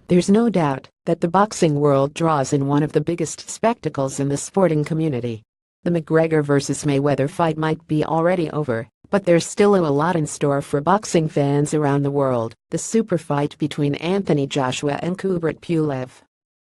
There's no doubt that the boxing world draws in one of the biggest spectacles in the sporting community. The McGregor vs. Mayweather fight might be already over, but there's still a lot in store for boxing fans around the world. The super fight between Anthony Joshua and Kubrat Pulev.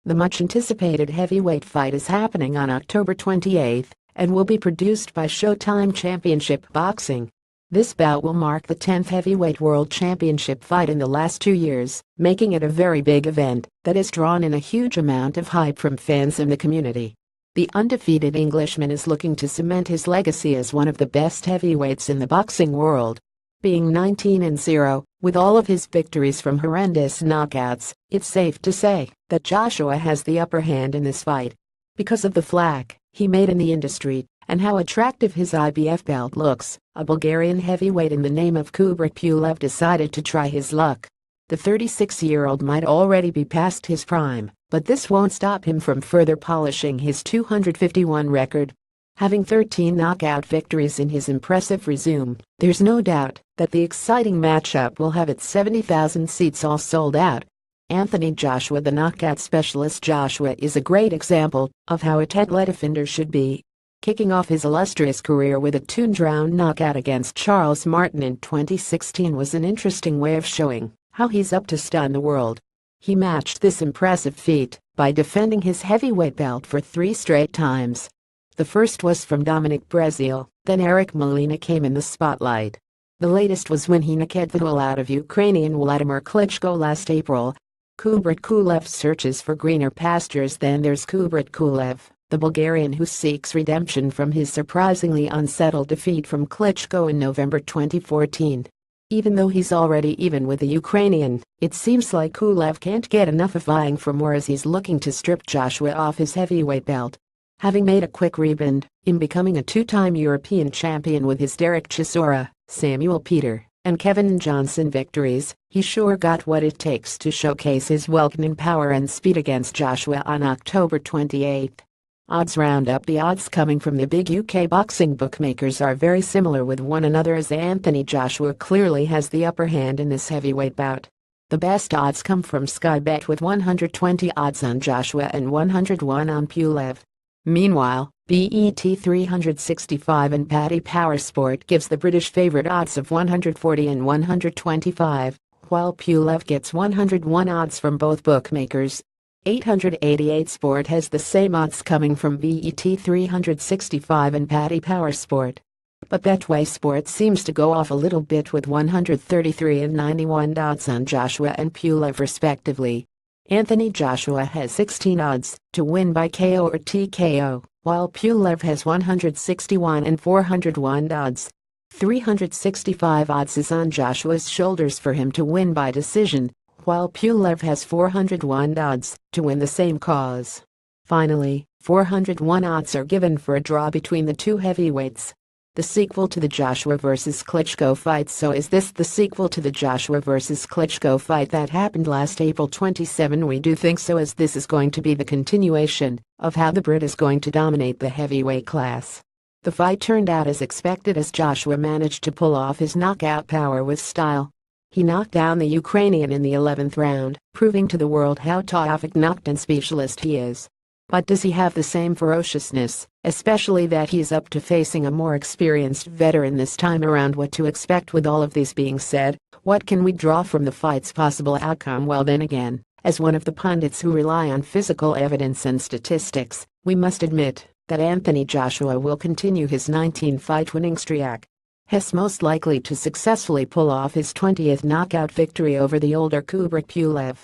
The much-anticipated heavyweight fight is happening on October 28 and will be produced by Showtime Championship Boxing. This bout will mark the 10th heavyweight world championship fight in the last 2 years, making it a very big event that has drawn in a huge amount of hype from fans in the community. The undefeated Englishman is looking to cement his legacy as one of the best heavyweights in the boxing world. Being 19-0, with all of his victories from horrendous knockouts, it's safe to say that Joshua has the upper hand in this fight. Because of the flack he made in the industry and how attractive his IBF belt looks, a Bulgarian heavyweight in the name of Kubrat Pulev decided to try his luck. The 36-year-old might already be past his prime, but this won't stop him from further polishing his 251 record. Having 13 knockout victories in his impressive resume, there's no doubt that the exciting matchup will have its 70,000 seats all sold out. Anthony Joshua, the knockout specialist Joshua, is a great example of how a Ted defender should be. Kicking off his illustrious career with a 2-round knockout against Charles Martin in 2016 was an interesting way of showing how he's up to stun the world. He matched this impressive feat by defending his heavyweight belt for 3 straight times. The first was from Dominic Breazeale, then Eric Molina came in the spotlight. The latest was when he knocked the hell out of Ukrainian Vladimir Klitschko last April. Kubrat Pulev searches for greener pastures. Then there's Kubrat Pulev, the Bulgarian who seeks redemption from his surprisingly unsettled defeat from Klitschko in November 2014. Even though he's already even with the Ukrainian, it seems like Pulev can't get enough of vying for more as he's looking to strip Joshua off his heavyweight belt. Having made a quick rebound in becoming a 2-time European champion with his Derek Chisora, Samuel Peter, and Kevin Johnson victories, he sure got what it takes to showcase his welcoming power and speed against Joshua on October 28. Odds roundup. The odds coming from the big UK boxing bookmakers are very similar with one another as Anthony Joshua clearly has the upper hand in this heavyweight bout. The best odds come from Sky Bet with 120 odds on Joshua and 101 on Pulev. Meanwhile, BET 365 and Paddy Power Sport gives the British favorite odds of 140 and 125, while Pulev gets 101 odds from both bookmakers. 888 Sport has the same odds coming from BET 365 and Paddy Power Sport. But Betway Sport seems to go off a little bit with 133 and 91 odds on Joshua and Pulev respectively. Anthony Joshua has 16 odds to win by KO or TKO, while Pulev has 161 and 401 odds. 365 odds is on Joshua's shoulders for him to win by decision, while Pulev has 401 odds to win the same cause. Finally, 401 odds are given for a draw between the two heavyweights. The sequel to the Joshua vs. Klitschko fight. So is this the sequel to the Joshua vs. Klitschko fight that happened last April 27? We do think so, as this is going to be the continuation of how the Brit is going to dominate the heavyweight class. The fight turned out as expected as Joshua managed to pull off his knockout power with style. He knocked down the Ukrainian in the 11th round, proving to the world how terrific knocked and specialist he is. But does he have the same ferociousness, especially that he's up to facing a more experienced veteran this time around? What to expect? With all of this being said, what can we draw from the fight's possible outcome? Well, then again, as one of the pundits who rely on physical evidence and statistics, we must admit that Anthony Joshua will continue his 19-fight winning streak. He's most likely to successfully pull off his 20th knockout victory over the older Kubrat Pulev.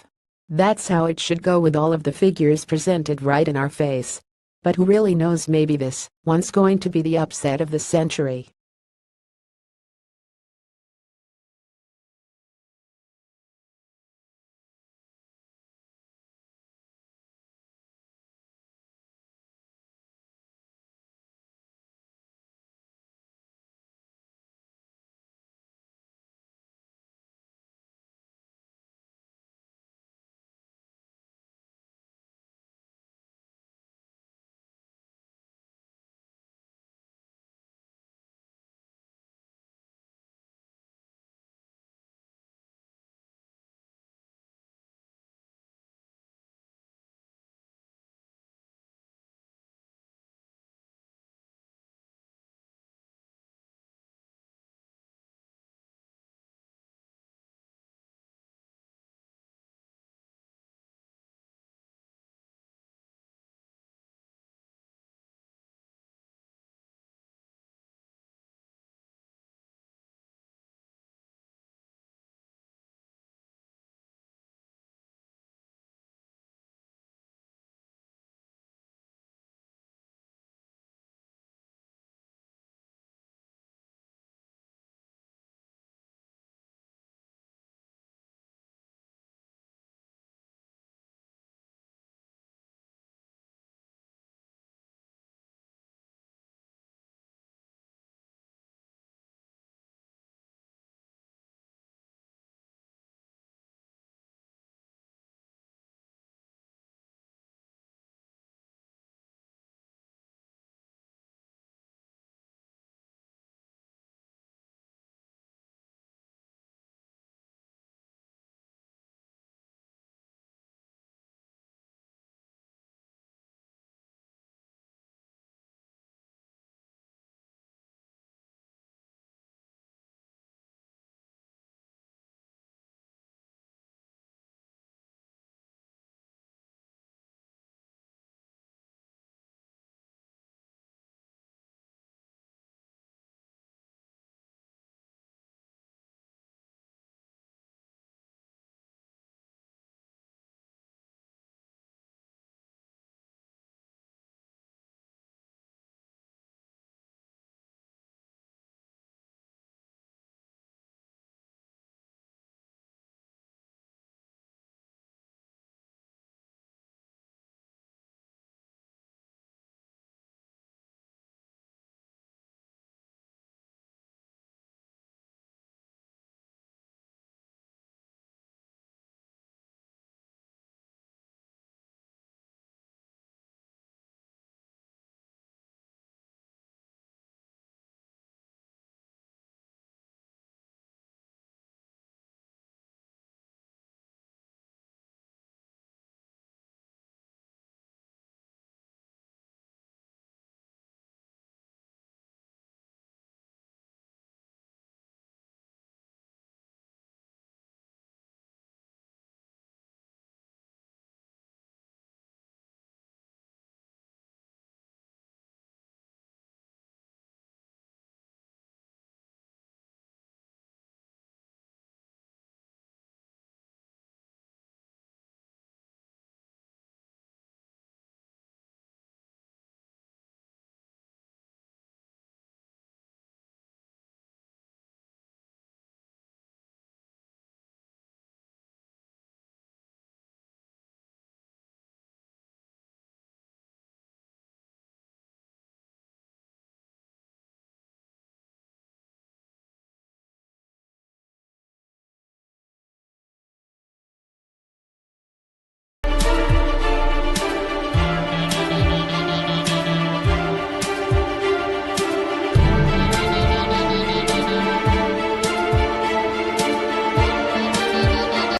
That's how it should go with all of the figures presented right in our face. But who really knows, maybe this one's going to be the upset of the century.